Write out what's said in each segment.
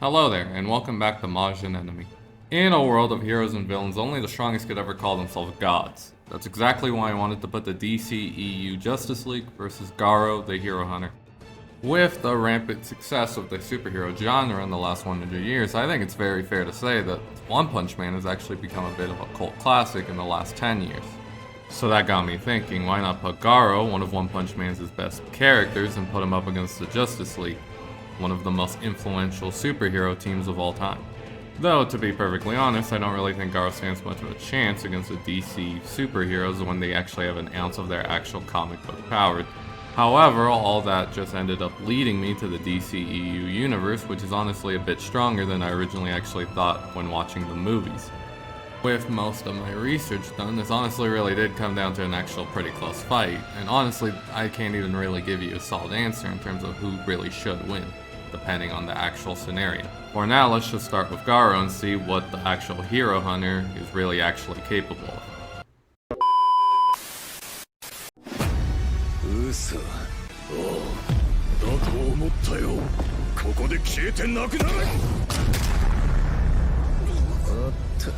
Hello there, and welcome back to Majin N.M.E. In a world of heroes and villains, only the strongest could ever call themselves gods. That's exactly why I wanted to put the DCEU Justice League versus Garou, the Hero Hunter. With the rampant success of the superhero genre in the last 100 years, I think it's very fair to say that One Punch Man has actually become a bit of a cult classic in the last 10 years. So that got me thinking, why not put Garou, one of One Punch Man's best characters, and put him up against the Justice League, one of the most influential superhero teams of all time. Though, to be perfectly honest, I don't really think Garou stands much of a chance against the DC superheroes when they actually have an ounce of their actual comic book power. However, all that just ended up leading me to the DCEU universe, which is honestly a bit stronger than I originally actually thought when watching the movies. With most of my research done, this honestly really did come down to an actual pretty close fight, and honestly, I can't even really give you a solid answer in terms of who really should win, depending on the actual scenario. For now, let's just start with Garou and see what the actual hero hunter is really actually capable of. 嘘。おう、だと思ったよ。ここで消えてなくなる。おっと、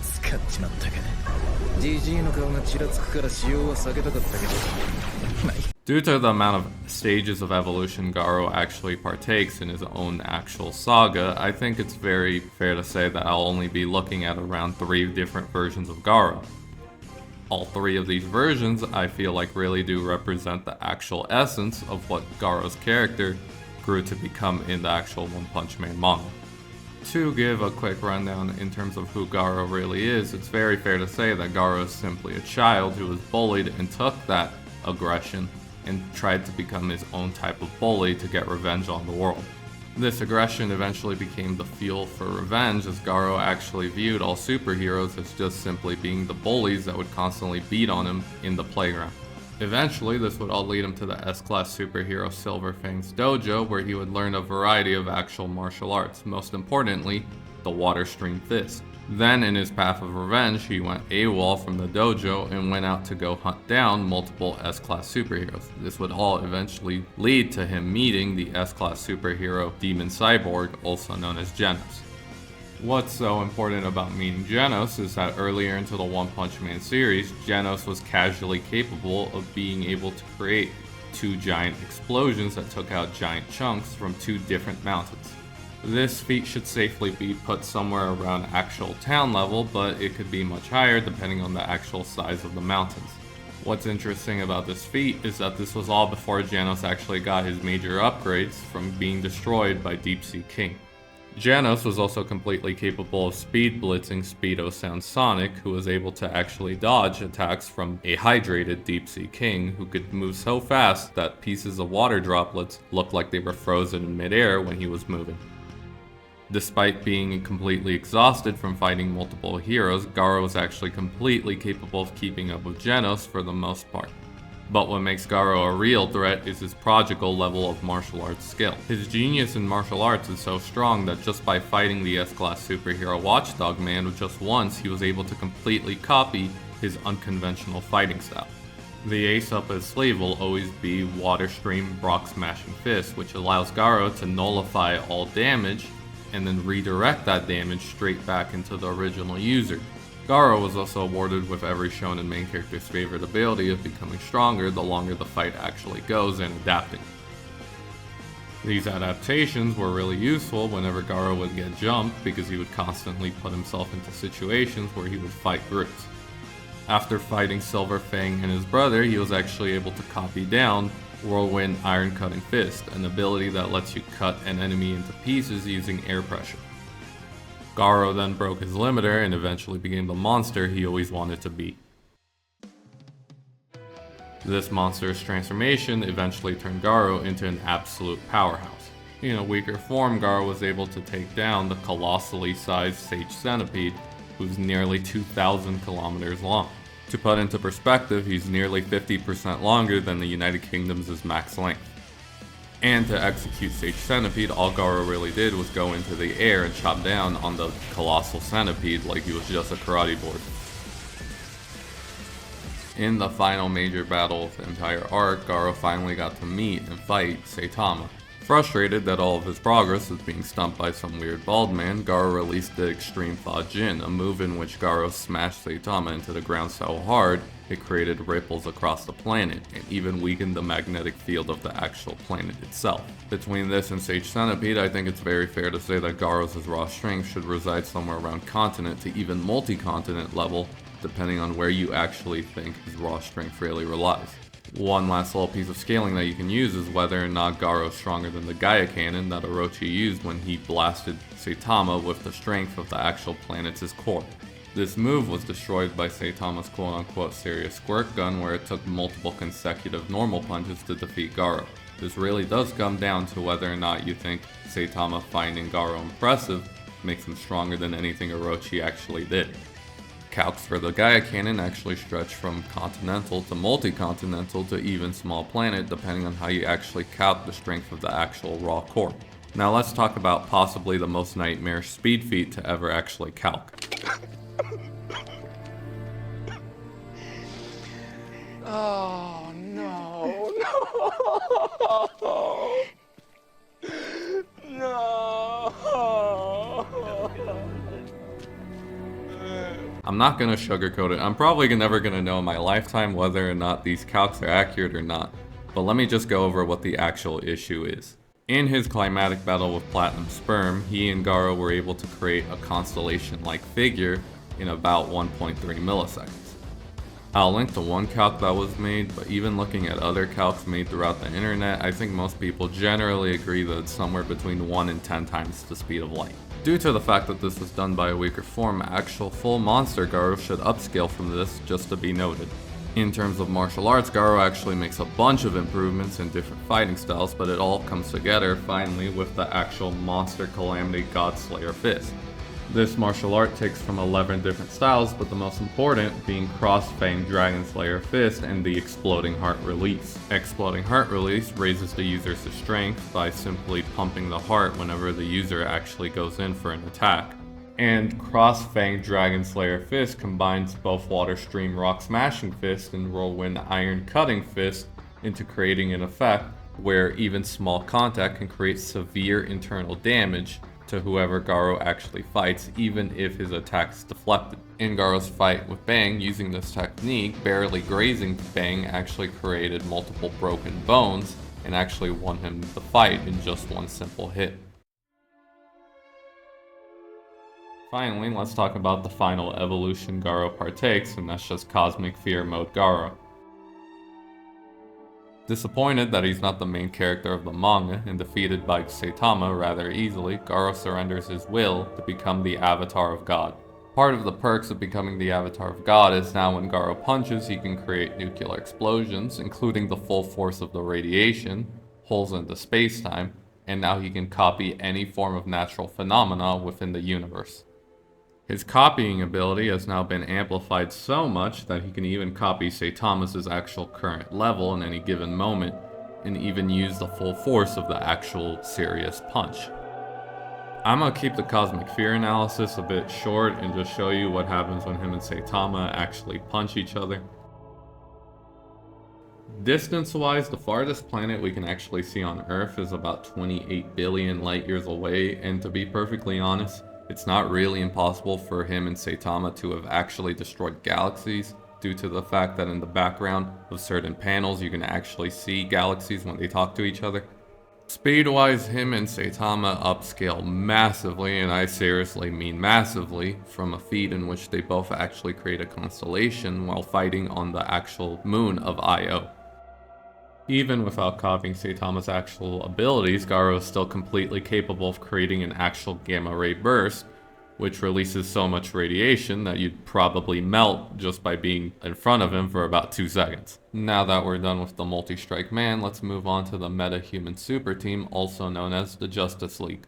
使っちまったか。ジジイの顔がちらつくから使用は避けたかったけど。Due to the amount of stages of evolution Garou actually partakes in his own actual saga, I think it's very fair to say that I'll only be looking at around 3 different versions of Garou. All 3 of these versions I feel like really do represent the actual essence of what Garou's character grew to become in the actual One Punch Man manga. To give a quick rundown in terms of who Garou really is, it's very fair to say that Garou is simply a child who was bullied and took that aggression and tried to become his own type of bully to get revenge on the world. This aggression eventually became the fuel for revenge, as Garou actually viewed all superheroes as just simply being the bullies that would constantly beat on him in the playground. Eventually, this would all lead him to the S-Class superhero Silver Fang's dojo, where he would learn a variety of actual martial arts, most importantly, the Water Stream Fist. Then, in his path of revenge, he went AWOL from the dojo and went out to go hunt down multiple S-Class superheroes. This would all eventually lead to him meeting the S-Class superhero Demon Cyborg, also known as Genos. What's so important about meeting Genos is that earlier into the One Punch Man series, Genos was casually capable of being able to create 2 giant explosions that took out giant chunks from 2 different mountains. This feat should safely be put somewhere around actual town level, but it could be much higher depending on the actual size of the mountains. What's interesting about this feat is that this was all before Genos actually got his major upgrades from being destroyed by Deep Sea King. Genos was also completely capable of speed blitzing Speedo Sound Sonic, who was able to actually dodge attacks from a hydrated Deep Sea King who could move so fast that pieces of water droplets looked like they were frozen in midair when he was moving. Despite being completely exhausted from fighting multiple heroes, Garou was actually completely capable of keeping up with Genos for the most part. But what makes Garou a real threat is his prodigal level of martial arts skill. His genius in martial arts is so strong that just by fighting the S-Class superhero Watchdog Man just once, he was able to completely copy his unconventional fighting style. The ace up his sleeve will always be Water Stream Rock Smashing Fist, which allows Garou to nullify all damage and then redirect that damage straight back into the original user. Garou was also awarded with every shonen main character's favorite ability of becoming stronger the longer the fight actually goes and adapting. These adaptations were really useful whenever Garou would get jumped because he would constantly put himself into situations where he would fight groups. After fighting Silver Fang and his brother, he was actually able to copy down Whirlwind Iron Cutting Fist, an ability that lets you cut an enemy into pieces using air pressure. Garou then broke his limiter and eventually became the monster he always wanted to be. This monstrous transformation eventually turned Garou into an absolute powerhouse. In a weaker form, Garou was able to take down the colossally sized Sage Centipede, who's nearly 2,000 kilometers long. To put into perspective, he's nearly 50% longer than the United Kingdom's max length. And to execute Sage Centipede, all Garou really did was go into the air and chop down on the colossal centipede like he was just a karate board. In the final major battle of the entire arc, Garou finally got to meet and fight Saitama. Frustrated that all of his progress was being stumped by some weird bald man, Garou released the Extreme Thought Jin, a move in which Garou smashed Saitama into the ground so hard it created ripples across the planet, and even weakened the magnetic field of the actual planet itself. Between this and Sage Centipede, I think it's very fair to say that Garou's raw strength should reside somewhere around continent to even multi-continent level, depending on where you actually think his raw strength really relies. One last little piece of scaling that you can use is whether or not Garou is stronger than the Gaia Cannon that Orochi used when he blasted Saitama with the strength of the actual planet's core. This move was destroyed by Saitama's quote-unquote serious squirt gun, where it took multiple consecutive normal punches to defeat Garou. This really does come down to whether or not you think Saitama finding Garou impressive makes him stronger than anything Orochi actually did. Calcs for the Gaia Cannon actually stretch from continental to multi-continental to even small planet, depending on how you actually calc the strength of the actual raw core. Now let's talk about possibly the most nightmarish speed feat to ever actually calc. Oh no, no, no. I'm not gonna sugarcoat it. I'm probably never gonna know in my lifetime whether or not these calcs are accurate or not, but let me just go over what the actual issue is. In his climatic battle with Platinum Sperm, he and Garou were able to create a constellation-like figure in about 1.3 milliseconds. I'll link to one calc that was made, but even looking at other calcs made throughout the internet, I think most people generally agree that it's somewhere between 1 and 10 times the speed of light. Due to the fact that this was done by a weaker form, actual full monster Garou should upscale from this, just to be noted. In terms of martial arts, Garou actually makes a bunch of improvements in different fighting styles, but it all comes together finally with the actual Monster Calamity Godslayer Fist. This martial art takes from 11 different styles, but the most important being Cross-Fang Dragon Slayer Fist and the Exploding Heart Release. Exploding Heart Release raises the user's strength by simply pumping the heart whenever the user actually goes in for an attack. And Cross-Fang Dragon Slayer Fist combines both Water Stream Rock Smashing Fist and Whirlwind Iron Cutting Fist into creating an effect where even small contact can create severe internal damage to whoever Garou actually fights, even if his attack is deflected. In Garou's fight with Bang, using this technique, barely grazing Bang actually created multiple broken bones and actually won him the fight in just one simple hit. Finally, let's talk about the final evolution Garou partakes, and that's just Cosmic Fear Mode Garou. Disappointed that he's not the main character of the manga and defeated by Saitama rather easily, Garou surrenders his will to become the Avatar of God. Part of the perks of becoming the Avatar of God is now when Garou punches, he can create nuclear explosions, including the full force of the radiation, holes into space-time, and now he can copy any form of natural phenomena within the universe. His copying ability has now been amplified so much that he can even copy Saitama's actual current level in any given moment, and even use the full force of the actual serious punch. I'm gonna keep the Cosmic Fear analysis a bit short and just show you what happens when him and Saitama actually punch each other. Distance-wise, the farthest planet we can actually see on Earth is about 28 billion light years away, and to be perfectly honest, it's not really impossible for him and Saitama to have actually destroyed galaxies, due to the fact that in the background of certain panels you can actually see galaxies when they talk to each other. Speed-wise, him and Saitama upscale massively, and I seriously mean massively, from a feat in which they both actually create a constellation while fighting on the actual moon of Io. Even without copying Saitama's actual abilities, Garou is still completely capable of creating an actual gamma ray burst, which releases so much radiation that you'd probably melt just by being in front of him for about 2 seconds. Now that we're done with the Multi-Strike Man, let's move on to the Meta-Human Super Team, also known as the Justice League.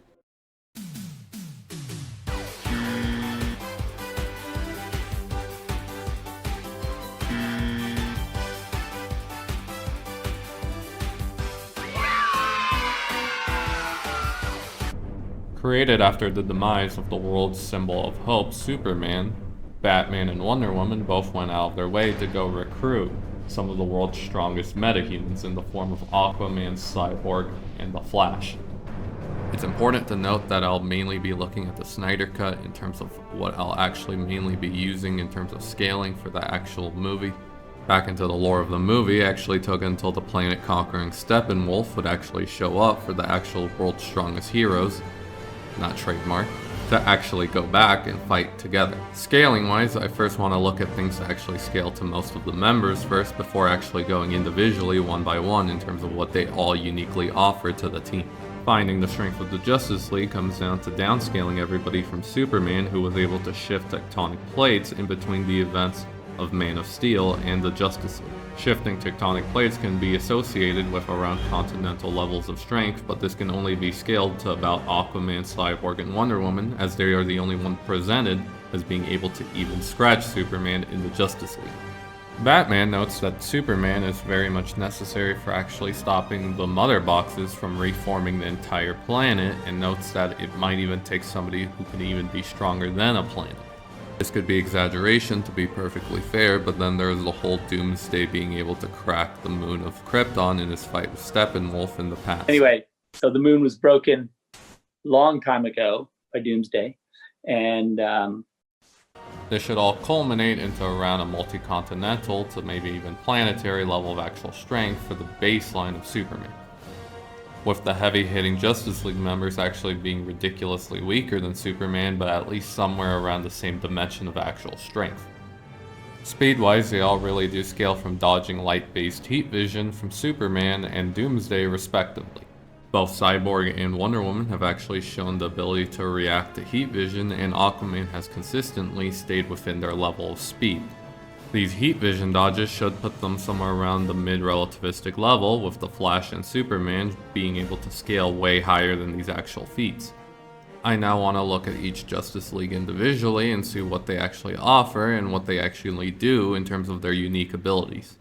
Created after the demise of the world's symbol of hope, Superman, Batman and Wonder Woman both went out of their way to go recruit some of the world's strongest metahumans in the form of Aquaman, Cyborg, and the Flash. It's important to note that I'll mainly be looking at the Snyder Cut in terms of what I'll actually mainly be using in terms of scaling for the actual movie. Back into the lore of the movie, it actually took until the planet-conquering Steppenwolf would actually show up for the actual world's strongest heroes, not trademark, to actually go back and fight together. Scaling wise, I first want to look at things that actually scale to most of the members first before actually going individually one by one in terms of what they all uniquely offer to the team. Finding the strength of the Justice League comes down to downscaling everybody from Superman, who was able to shift tectonic plates in between the events of Man of Steel and the Justice League. Shifting tectonic plates can be associated with around continental levels of strength, but this can only be scaled to about Aquaman, Cyborg, and Wonder Woman, as they are the only one presented as being able to even scratch Superman in the Justice League. Batman notes that Superman is very much necessary for actually stopping the mother boxes from reforming the entire planet, and notes that it might even take somebody who can even be stronger than a planet. This could be exaggeration to be perfectly fair, but then there's the whole Doomsday being able to crack the moon of Krypton in his fight with Steppenwolf in the past. Anyway, so the moon was broken long time ago by Doomsday, and this should all culminate into around a multi-continental to maybe even planetary level of actual strength for the baseline of Superman, with the heavy-hitting Justice League members actually being ridiculously weaker than Superman, but at least somewhere around the same dimension of actual strength. Speed-wise, they all really do scale from dodging light-based heat vision from Superman and Doomsday respectively. Both Cyborg and Wonder Woman have actually shown the ability to react to heat vision, and Aquaman has consistently stayed within their level of speed. These heat vision dodges should put them somewhere around the mid-relativistic level, with the Flash and Superman being able to scale way higher than these actual feats. I now want to look at each Justice League individually and see what they actually offer and what they actually do in terms of their unique abilities.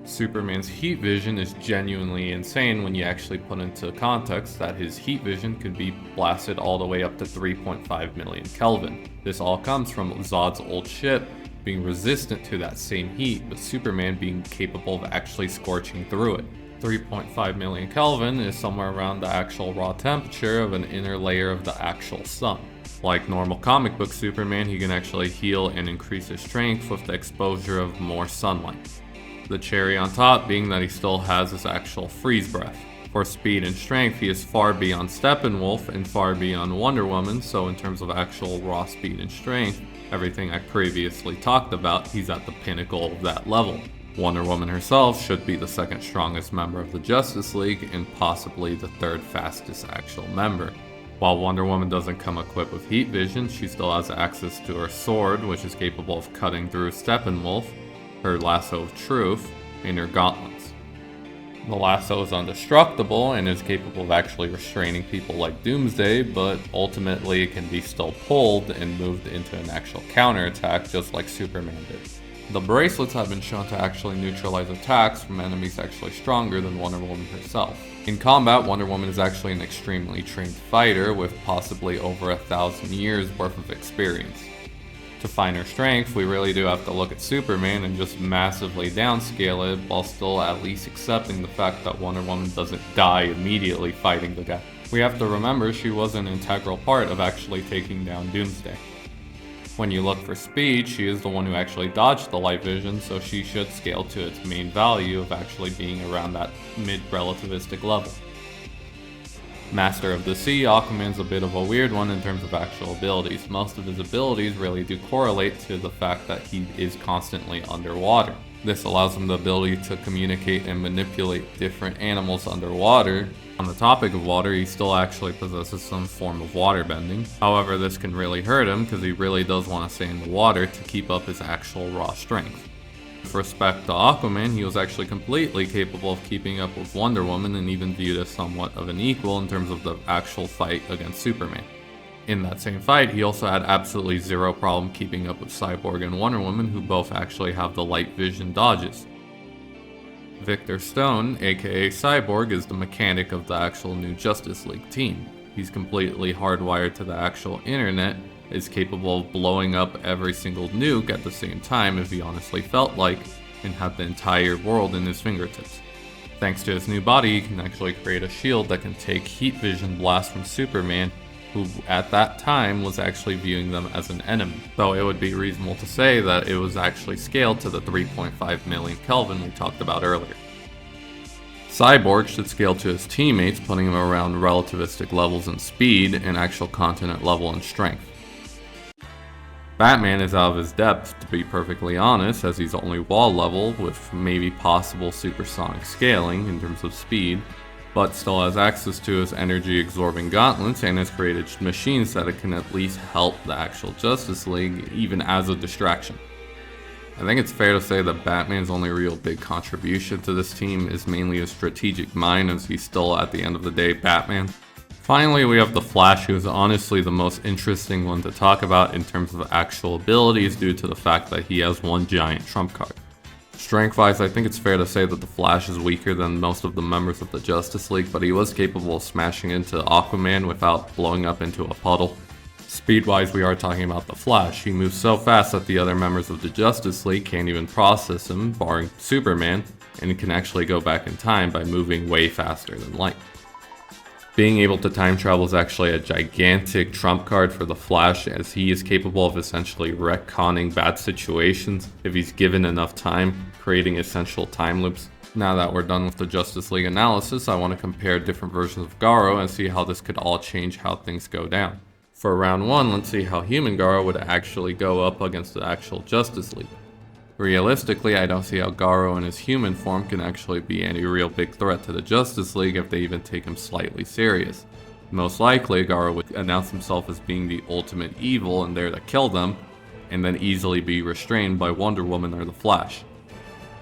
Superman's heat vision is genuinely insane when you actually put into context that his heat vision could be blasted all the way up to 3.5 million Kelvin. This all comes from Zod's old ship being resistant to that same heat, but Superman being capable of actually scorching through it. 3.5 million Kelvin is somewhere around the actual raw temperature of an inner layer of the actual sun. Like normal comic book Superman, he can actually heal and increase his strength with the exposure of more sunlight. The cherry on top being that he still has his actual freeze breath. For speed and strength, he is far beyond Steppenwolf and far beyond Wonder Woman, so in terms of actual raw speed and strength, everything I previously talked about, he's at the pinnacle of that level. Wonder Woman herself should be the second strongest member of the Justice League and possibly the third fastest actual member. While Wonder Woman doesn't come equipped with heat vision, she still has access to her sword, which is capable of cutting through Steppenwolf, her lasso of truth, and her gauntlets. The lasso is indestructible and is capable of actually restraining people like Doomsday, but ultimately it can be still pulled and moved into an actual counterattack just like Superman did. The bracelets have been shown to actually neutralize attacks from enemies actually stronger than Wonder Woman herself. In combat, Wonder Woman is actually an extremely trained fighter with possibly over 1,000 years worth of experience. To find her strength, we really do have to look at Superman and just massively downscale it while still at least accepting the fact that Wonder Woman doesn't die immediately fighting the guy. We have to remember she was an integral part of actually taking down Doomsday. When you look for speed, she is the one who actually dodged the light vision, so she should scale to its main value of actually being around that mid-relativistic level. Master of the Sea, Aquaman's a bit of a weird one in terms of actual abilities. Most of his abilities really do correlate to the fact that he is constantly underwater. This allows him the ability to communicate and manipulate different animals underwater. On the topic of water, he still actually possesses some form of waterbending. However, this can really hurt him because he really does want to stay in the water to keep up his actual raw strength. With respect to Aquaman, he was actually completely capable of keeping up with Wonder Woman and even viewed as somewhat of an equal in terms of the actual fight against Superman. In that same fight, he also had absolutely zero problem keeping up with Cyborg and Wonder Woman, who both actually have the light vision dodges. Victor Stone, aka Cyborg, is the mechanic of the actual new Justice League team. He's completely hardwired to the actual internet, is capable of blowing up every single nuke at the same time if he honestly felt like, and had the entire world in his fingertips. Thanks to his new body, he can actually create a shield that can take heat vision blasts from Superman, who at that time was actually viewing them as an enemy, though it would be reasonable to say that it was actually scaled to the 3.5 million Kelvin we talked about earlier. Cyborg should scale to his teammates, putting him around relativistic levels in speed and actual continent level in strength. Batman is out of his depth, to be perfectly honest, as he's only wall level with maybe possible supersonic scaling in terms of speed, but still has access to his energy absorbing gauntlets and has created machines that it can at least help the actual Justice League, even as a distraction. I think it's fair to say that Batman's only real big contribution to this team is mainly his strategic mind, as he's still at the end of the day Batman. Finally, we have the Flash, who is honestly the most interesting one to talk about in terms of actual abilities due to the fact that he has one giant trump card. Strength-wise, I think it's fair to say that the Flash is weaker than most of the members of the Justice League, but he was capable of smashing into Aquaman without blowing up into a puddle. Speed-wise, we are talking about the Flash. He moves so fast that the other members of the Justice League can't even process him, barring Superman, and he can actually go back in time by moving way faster than light. Being able to time travel is actually a gigantic trump card for the Flash, as he is capable of essentially retconning bad situations if he's given enough time, creating essential time loops. Now that we're done with the Justice League analysis, I want to compare different versions of Garou and see how this could all change how things go down. For round 1, let's see how human Garou would actually go up against the actual Justice League. Realistically, I don't see how Garou in his human form can actually be any real big threat to the Justice League if they even take him slightly serious. Most likely, Garou would announce himself as being the ultimate evil and there to kill them, and then easily be restrained by Wonder Woman or the Flash.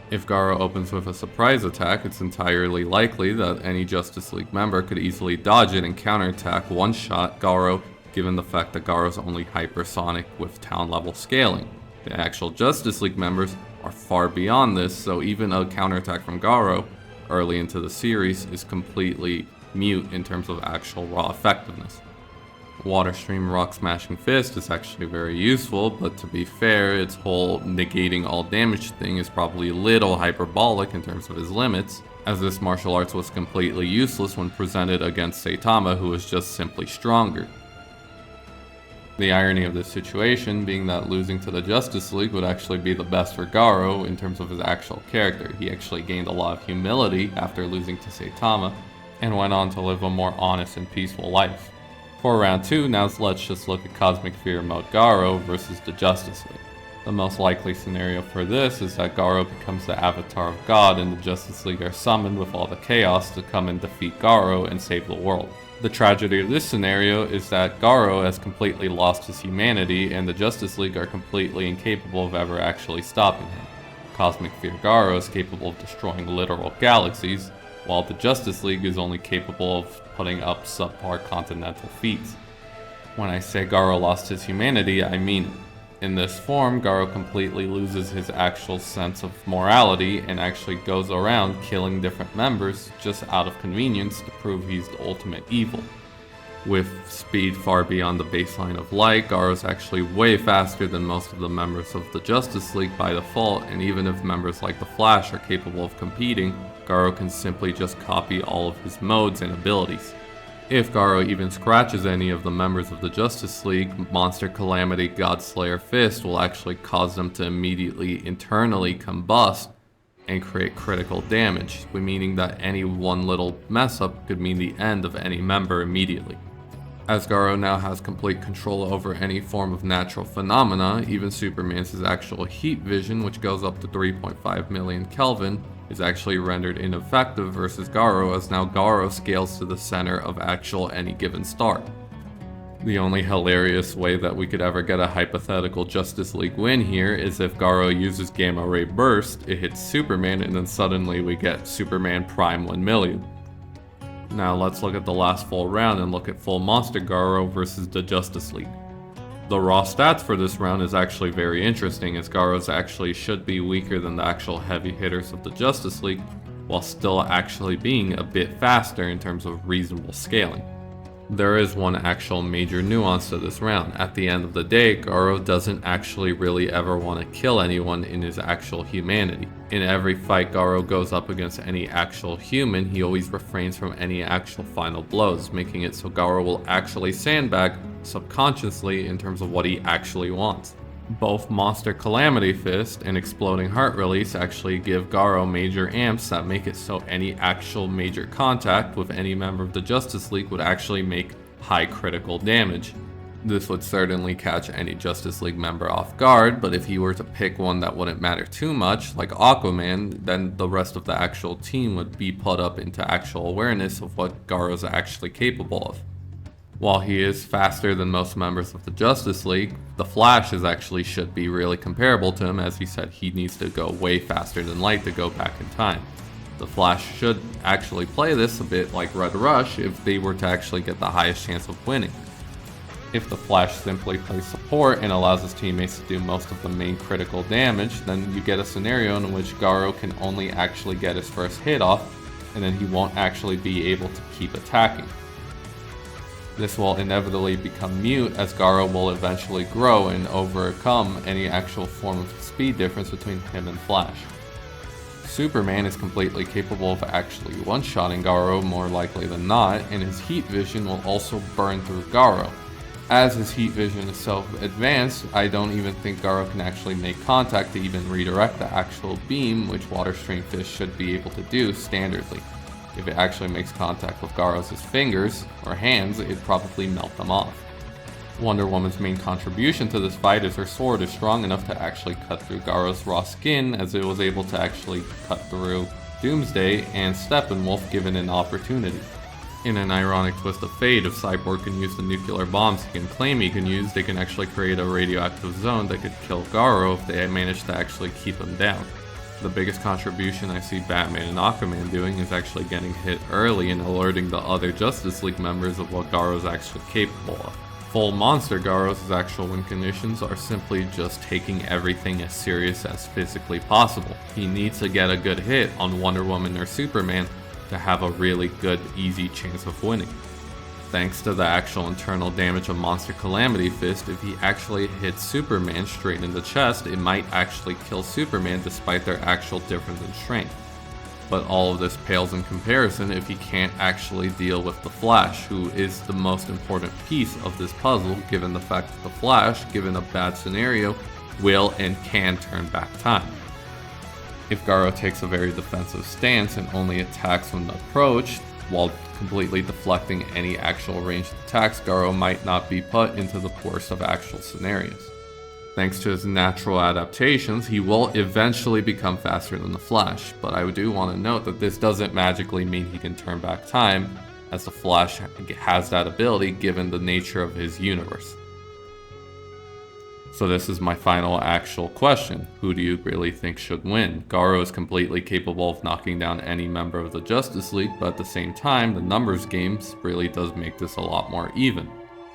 If Garou opens with a surprise attack, it's entirely likely that any Justice League member could easily dodge it and counterattack one-shot Garou, given the fact that Garou is only hypersonic with town-level scaling. The actual Justice League members are far beyond this, so even a counterattack from Garou early into the series is completely mute in terms of actual raw effectiveness. Water Stream Rock Smashing Fist is actually very useful, but to be fair, its whole negating all damage thing is probably a little hyperbolic in terms of his limits, as this martial arts was completely useless when presented against Saitama, who was just simply stronger. The irony of this situation being that losing to the Justice League would actually be the best for Garou in terms of his actual character. He actually gained a lot of humility after losing to Saitama, and went on to live a more honest and peaceful life. For round 2, now let's just look at Cosmic Fear Mode Garou versus the Justice League. The most likely scenario for this is that Garou becomes the avatar of God and the Justice League are summoned with all the chaos to come and defeat Garou and save the world. The tragedy of this scenario is that Garou has completely lost his humanity and the Justice League are completely incapable of ever actually stopping him. Cosmic Fear Garou is capable of destroying literal galaxies, while the Justice League is only capable of putting up subpar continental feats. When I say Garou lost his humanity, I mean it. In this form, Garou completely loses his actual sense of morality and actually goes around killing different members just out of convenience to prove he's the ultimate evil. With speed far beyond the baseline of light, Garou is actually way faster than most of the members of the Justice League by default, and even if members like the Flash are capable of competing, Garou can simply just copy all of his modes and abilities. If Garou even scratches any of the members of the Justice League, Monster Calamity Godslayer Fist will actually cause them to immediately internally combust and create critical damage, meaning that any one little mess up could mean the end of any member immediately. As Garou now has complete control over any form of natural phenomena, even Superman's actual heat vision, which goes up to 3.5 million Kelvin, is actually rendered ineffective versus Garou, as now Garou scales to the center of actual any given star. The only hilarious way that we could ever get a hypothetical Justice League win here is if Garou uses Gamma Ray Burst, it hits Superman, and then suddenly we get Superman Prime 1 million. Now let's look at the last full round and look at full Monster Garou versus the Justice League. The raw stats for this round is actually very interesting, as Garou's actually should be weaker than the actual heavy hitters of the Justice League, while still actually being a bit faster in terms of reasonable scaling. There is one actual major nuance to this round. At the end of the day, Garou doesn't actually really ever want to kill anyone in his actual humanity. In every fight Garou goes up against any actual human, he always refrains from any actual final blows, making it so Garou will actually sandbag subconsciously in terms of what he actually wants. Both Monster Calamity Fist and Exploding Heart Release actually give Garou major amps that make it so any actual major contact with any member of the Justice League would actually make high critical damage. This would certainly catch any Justice League member off guard, but if he were to pick one that wouldn't matter too much, like Aquaman, then the rest of the actual team would be put up into actual awareness of what Garou's actually capable of. While he is faster than most members of the Justice League, the Flash should be really comparable to him, as he said he needs to go way faster than light to go back in time. The Flash should actually play this a bit like Red Rush if they were to actually get the highest chance of winning. If the Flash simply plays support and allows his teammates to do most of the main critical damage, then you get a scenario in which Garou can only actually get his first hit off, and then he won't actually be able to keep attacking. This will inevitably become mute as Garou will eventually grow and overcome any actual form of speed difference between him and Flash. Superman is completely capable of actually one-shotting Garou more likely than not, and his heat vision will also burn through Garou. As his heat vision is so advanced, I don't even think Garou can actually make contact to even redirect the actual beam, which Water Stream Fish should be able to do standardly. If it actually makes contact with Garou's fingers or hands, it'd probably melt them off. Wonder Woman's main contribution to this fight is her sword is strong enough to actually cut through Garou's raw skin, as it was able to actually cut through Doomsday and Steppenwolf given an opportunity. In an ironic twist of fate, if Cyborg can use the nuclear bombs he can claim he can use, they can actually create a radioactive zone that could kill Garou if they manage to actually keep him down. The biggest contribution I see Batman and Aquaman doing is actually getting hit early and alerting the other Justice League members of what Garou's actually capable of. Full monster Garou's actual win conditions are simply just taking everything as serious as physically possible. He needs to get a good hit on Wonder Woman or Superman to have a really good, easy chance of winning. Thanks to the actual internal damage of Monster Calamity Fist, if he actually hits Superman straight in the chest, it might actually kill Superman despite their actual difference in strength. But all of this pales in comparison if he can't actually deal with the Flash, who is the most important piece of this puzzle, given the fact that the Flash, given a bad scenario, will and can turn back time. If Garou takes a very defensive stance and only attacks when approached, while completely deflecting any actual ranged attacks, Garou might not be put into the worst of actual scenarios. Thanks to his natural adaptations, he will eventually become faster than the Flash, but I do want to note that this doesn't magically mean he can turn back time, as the Flash has that ability given the nature of his universe. So this is my final actual question. Who do you really think should win? Garou is completely capable of knocking down any member of the Justice League, but at the same time, the numbers games really does make this a lot more even.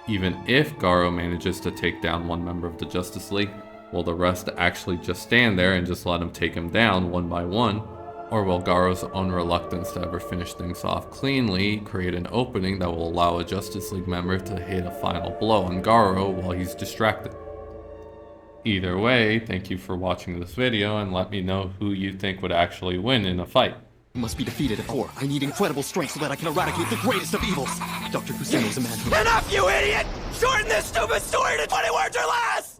Even if Garou manages to take down one member of the Justice League, will the rest actually just stand there and just let him take him down one by one? Or will Garou's own reluctance to ever finish things off cleanly create an opening that will allow a Justice League member to hit a final blow on Garou while he's distracted? Either way, thank you for watching this video and let me know who you think would actually win in a fight. Must be defeated at core. I need incredible strength so that I can eradicate the greatest of evils. Dr. Kuseno is a man who— Enough, you idiot! Shorten this stupid story to 20 words or less!